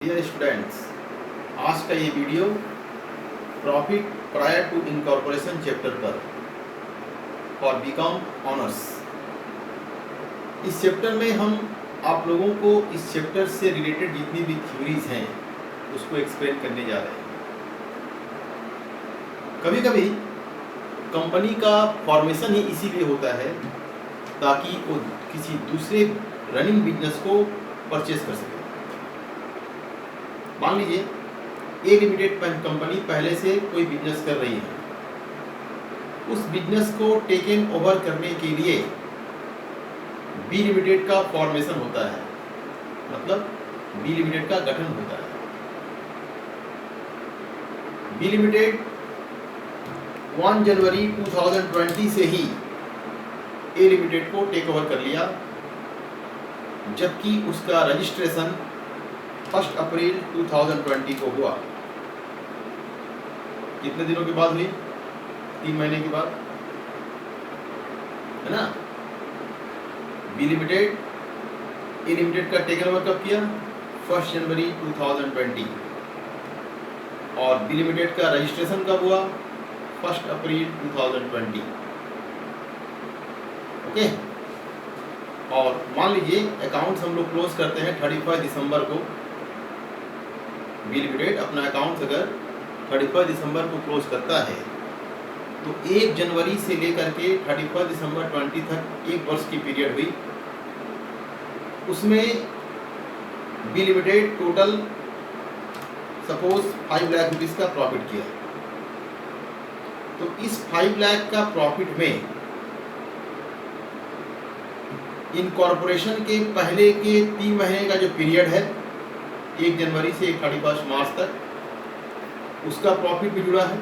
Dear students, आज का ये video profit prior to incorporation chapter पर फॉर बीकॉम ऑनर्स। इस चैप्टर में हम आप लोगों को इस चैप्टर से रिलेटेड जितनी भी थ्योरीज हैं उसको एक्सप्लेन करने जा रहे हैं। कभी कभी कंपनी का फॉर्मेशन ही इसीलिए होता है ताकि वो किसी दूसरे रनिंग बिजनेस को परचेज कर सके। मान लीजिए ए लिमिटेड कंपनी पहले से कोई बिजनेस कर रही है, उस बिजनेस को टेकन ओवर करने के लिए बी लिमिटेड का फॉर्मेशन होता है, मतलब बी लिमिटेड का गठन होता है। बी लिमिटेड 1 जनवरी 2020 से ही ए लिमिटेड को टेक ओवर कर लिया, जबकि उसका रजिस्ट्रेशन 1 अप्रैल 2020 को हुआ। कितने दिनों के बाद हुई? 3 महीने के बाद, है ना। बी लिमिटेड ए लिमिटेड का टेकन ओवर कब किया? 1 जनवरी 2020। और बी लिमिटेड का रजिस्ट्रेशन कब हुआ? 1 अप्रैल 2020। ओके। और मान लीजिए अकाउंट्स हम लोग क्लोज करते हैं 31 दिसंबर को। बी लिमिटेड अपना अकाउंट्स अगर 31 दिसंबर को क्लोज करता है तो 1 जनवरी से लेकर के 31 दिसंबर 20 तक 1 वर्ष की पीरियड हुई। उसमें B limited total suppose 5 lakh rupees का प्रॉफिट किया। तो इस 5 लाख का प्रॉफिट में इनकॉर्पोरेशन के पहले के 3 महीने का जो पीरियड है 1 जनवरी से 31 मार्च तक, उसका प्रॉफिट भी जुड़ा है।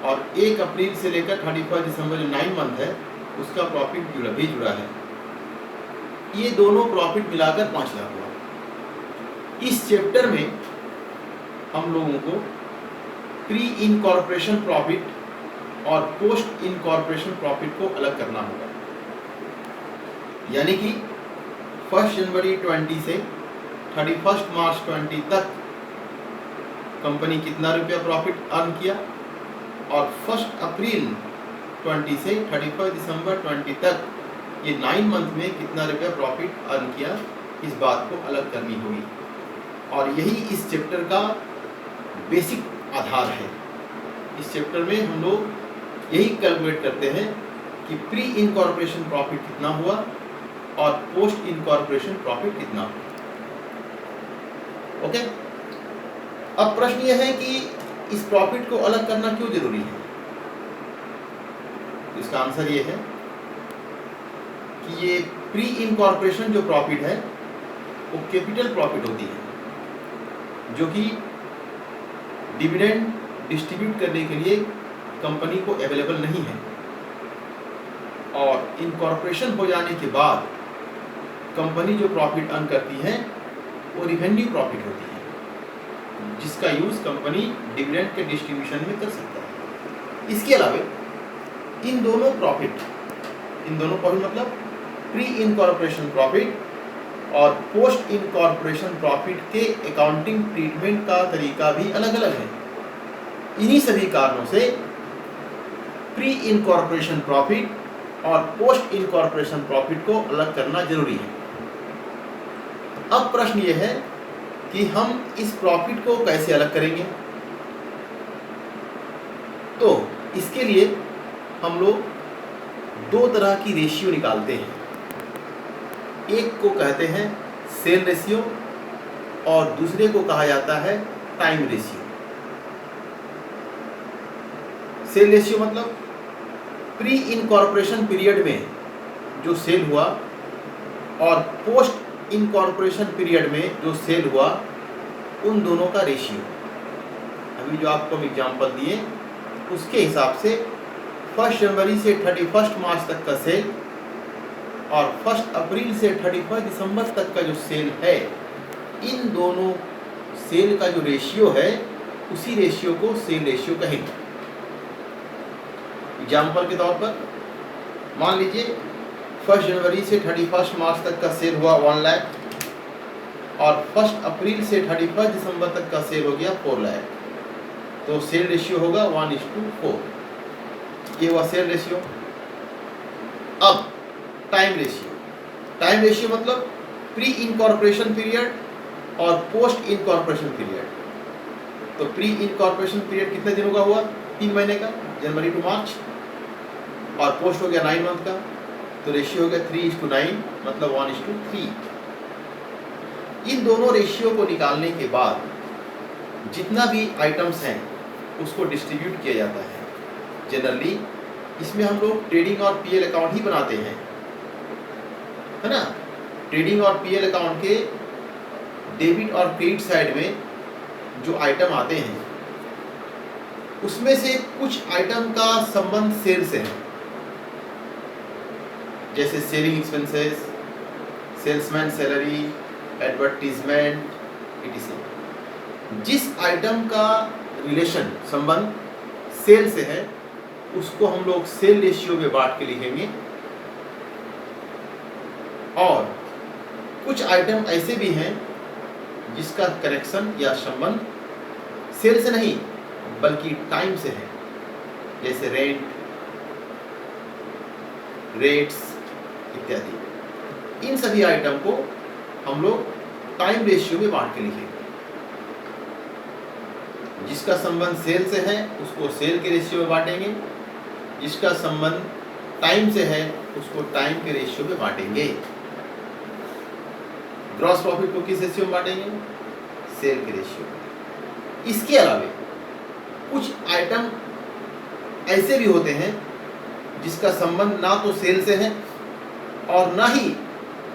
और 1 अप्रैल से लेकर 31 दिसंबर जो 9 मंथ है उसका प्रॉफिट भी जुड़ा है। ये दोनों प्रॉफिट मिलाकर 5 लाख हुआ। इस चैप्टर में हम लोगों को प्री इनकॉर्पोरेशन प्रॉफिट और पोस्ट इनकॉर्पोरेशन प्रॉफिट को अलग करना होगा। यानी कि 1 जनवरी 20 से 31 मार्च 20 तक कंपनी कितना रुपया प्रॉफिट अर्न किया, और 1 अप्रैल 20 से 31 दिसंबर 20 तक ये 9 मंथ में कितना रुपया प्रॉफिट अर्न किया, इस बात को अलग करनी होगी। और यही इस चैप्टर का बेसिक आधार है। इस चैप्टर में हम लोग यही कैलकुलेट करते हैं कि प्री इनकॉर्पोरेशन प्रॉफिट कितना हुआ और पोस्ट इनकॉर्पोरेशन प्रॉफिट कितना हुआ। ओके। अब प्रश्न यह है कि इस प्रॉफिट को अलग करना क्यों जरूरी है? इसका आंसर ये है कि ये प्री इनकॉर्पोरेशन जो प्रॉफिट है वो कैपिटल प्रॉफिट होती है, जो कि डिविडेंड डिस्ट्रीब्यूट करने के लिए कंपनी को अवेलेबल नहीं है। और इनकॉर्पोरेशन हो जाने के बाद कंपनी जो प्रॉफिट अर्न करती है वो रिवेन्यू प्रॉफिट होती है, जिसका यूज कंपनी डिविडेंड के डिस्ट्रीब्यूशन में कर सकता है। इसके अलावा इन दोनों प्रॉफिट मतलब प्री इनकॉर्पोरेशन प्रॉफिट और पोस्ट इनकॉर्पोरेशन प्रॉफिट के अकाउंटिंग ट्रीटमेंट का तरीका भी अलग अलग है। इन्हीं सभी कारणों से प्री इनकॉर्पोरेशन प्रॉफिट और पोस्ट इनकॉर्पोरेशन प्रॉफिट को अलग करना जरूरी है। अब प्रश्न यह है कि हम इस प्रॉफिट को कैसे अलग करेंगे। तो इसके लिए हम लोग 2 तरह की रेशियो निकालते हैं। एक को कहते हैं सेल रेशियो और दूसरे को कहा जाता है टाइम रेशियो। सेल रेशियो मतलब प्री इनकॉर्पोरेशन पीरियड में जो सेल हुआ और पोस्ट इनकॉर्पोरेशन पीरियड में जो सेल हुआ, उन दोनों का रेशियो। अभी जो आपको हम एग्जाम्पल दिए उसके हिसाब से 1 जनवरी से 31 मार्च तक का सेल और 1 अप्रैल से 31 दिसंबर तक का जो सेल है, इन दोनों सेल का जो रेशियो है उसी रेशियो को सेल रेशियो कहेंगे। एग्जाम्पल के तौर पर मान लीजिए 1 जनवरी से 31 मार्च तक का सेल हुआ 1 लाख और 1 अप्रैल से 31 दिसंबर तक का सेल हो गया 4 लाख, तो सेल रेशियो होगा 1:4। ये हुआ सेल रेशियो। अब टाइम रेशियो, टाइम रेशियो मतलब प्री इनकॉर्पोरेशन पीरियड और पोस्ट इनकॉर्पोरेशन पीरियड। तो प्री इनकॉर्पोरेशन पीरियड कितने दिनों का हुआ? 3 महीने का, जनवरी टू मार्च, और पोस्ट हो गया 9 मंथ का, तो रेशियो हो गया 3:9, मतलब 1:3। इन दोनों रेशियो को निकालने के बाद जितना भी आइटम्स हैं उसको डिस्ट्रीब्यूट किया जाता है। जनरली इसमें हम लोग ट्रेडिंग और पीएल अकाउंट ही बनाते हैं, है ना। ट्रेडिंग और पीएल अकाउंट के डेबिट और क्रेडिट साइड में जो आइटम आते हैं उसमें से कुछ आइटम का संबंध सेल से है, जैसे selling expenses, salesman salary, advertisement, etc। जिस आइटम का रिलेशन संबंध सेल से है उसको हम लोग सेल रेशियो में बांट के लिखेंगे, और कुछ आइटम ऐसे भी हैं जिसका कनेक्शन या संबंध सेल से नहीं बल्कि टाइम से है, जैसे रेंट, रेट्स इत्यादि। इन सभी आइटम को हम लोग टाइम रेशियो में बांट के लिखेंगे। जिसका संबंध सेल से है उसको सेल के रेशियो में बांटेंगे, जिसका संबंध टाइम से है उसको टाइम के रेशियो में बांटेंगे। ग्रॉस प्रॉफिट को किस रेशियो में बांटेंगे? सेल के रेशियो में। इसके अलावा कुछ आइटम ऐसे भी होते हैं जिसका संबंध ना तो सेल से है और ना ही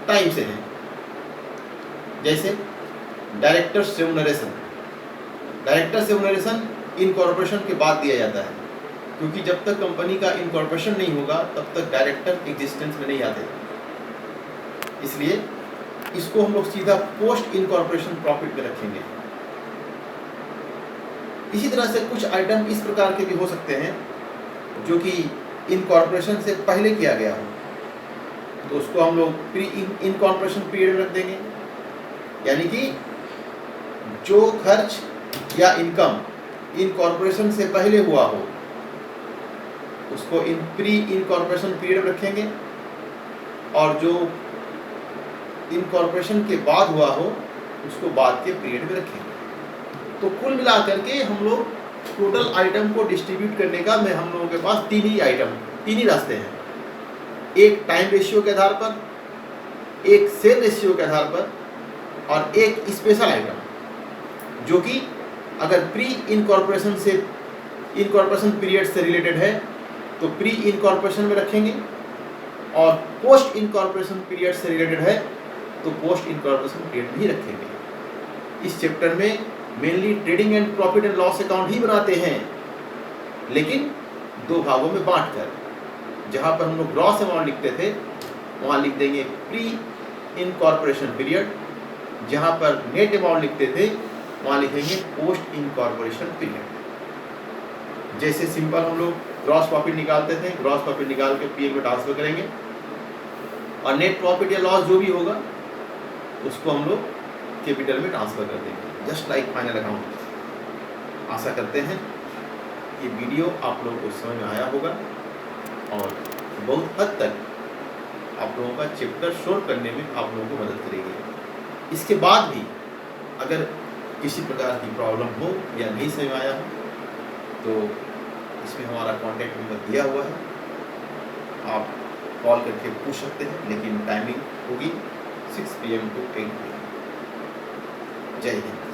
टाइम से है, जैसे directors remuneration. Directors remuneration incorporation के बाद दिया जाता है, क्योंकि जब तक कंपनी का इनकॉर्पोरेशन नहीं होगा तब तक डायरेक्टर एग्जिस्टेंस में नहीं आते, इसलिए इसको हम लोग सीधा पोस्ट इनकॉर्पोरेशन प्रॉफिट में रखेंगे। इसी तरह से कुछ आइटम इस प्रकार के भी हो सकते हैं जो कि इनकॉर्पोरेशन से पहले किया गया हो, तो उसको हम लोग प्री इनकॉर्पोरेशन पीरियड में रख देंगे। यानी कि जो खर्च या इनकम इनकॉर्पोरेशन से पहले हुआ हो उसको प्री इनकॉर्पोरेशन पीरियड में रखेंगे, और जो इनकॉर्पोरेशन के बाद हुआ हो उसको बाद के पीरियड में रखेंगे। तो कुल मिलाकर के हम लोग टोटल आइटम को डिस्ट्रीब्यूट करने का हम लोगों के पास तीन ही रास्ते हैं। एक टाइम रेशियो के आधार पर, एक सेल रेशियो के आधार पर, और एक स्पेशल आइटम जो कि अगर प्री इनकॉर्पोरेशन पीरियड से रिलेटेड है तो प्री इनकॉर्पोरेशन में रखेंगे, और पोस्ट इनकॉर्पोरेशन पीरियड से रिलेटेड है तो पोस्ट इनकॉर्पोरेशन पीरियड में ही रखेंगे। इस चैप्टर में mainly trading and profit and loss account ही बनाते हैं, लेकिन दो भागों में बांटकर। जहां पर हम लोग ग्रॉस अमाउंट लिखते थे वहां लिख देंगे प्री इनकॉर्पोरेशन पीरियड, जहां पर नेट अमाउंट लिखते थे वहां लिखेंगे पोस्ट इनकॉर्पोरेशन पीरियड। जैसे सिंपल हम लोग ग्रॉस प्रॉफिट निकालते थे, ग्रॉस प्रॉफिट निकाल के पीएल में ट्रांसफर करेंगे, और नेट प्रॉफिट या लॉस जो भी होगा उसको हम लोग कैपिटल में ट्रांसफर कर देंगे, जस्ट लाइक फाइनल अकाउंट। आशा करते हैं ये वीडियो आप लोगों को समझ में आया होगा और बहुत हद तक आप लोगों का चैप्टर शोर करने में आप लोगों को मदद करेगी। इसके बाद भी अगर किसी प्रकार की प्रॉब्लम हो या नहीं समझ में आया हो तो इसमें हमारा कॉन्टैक्ट नंबर दिया हुआ है, आप कॉल करके पूछ सकते हैं, लेकिन टाइमिंग होगी 6 PM to 8 PM। जय हिंद।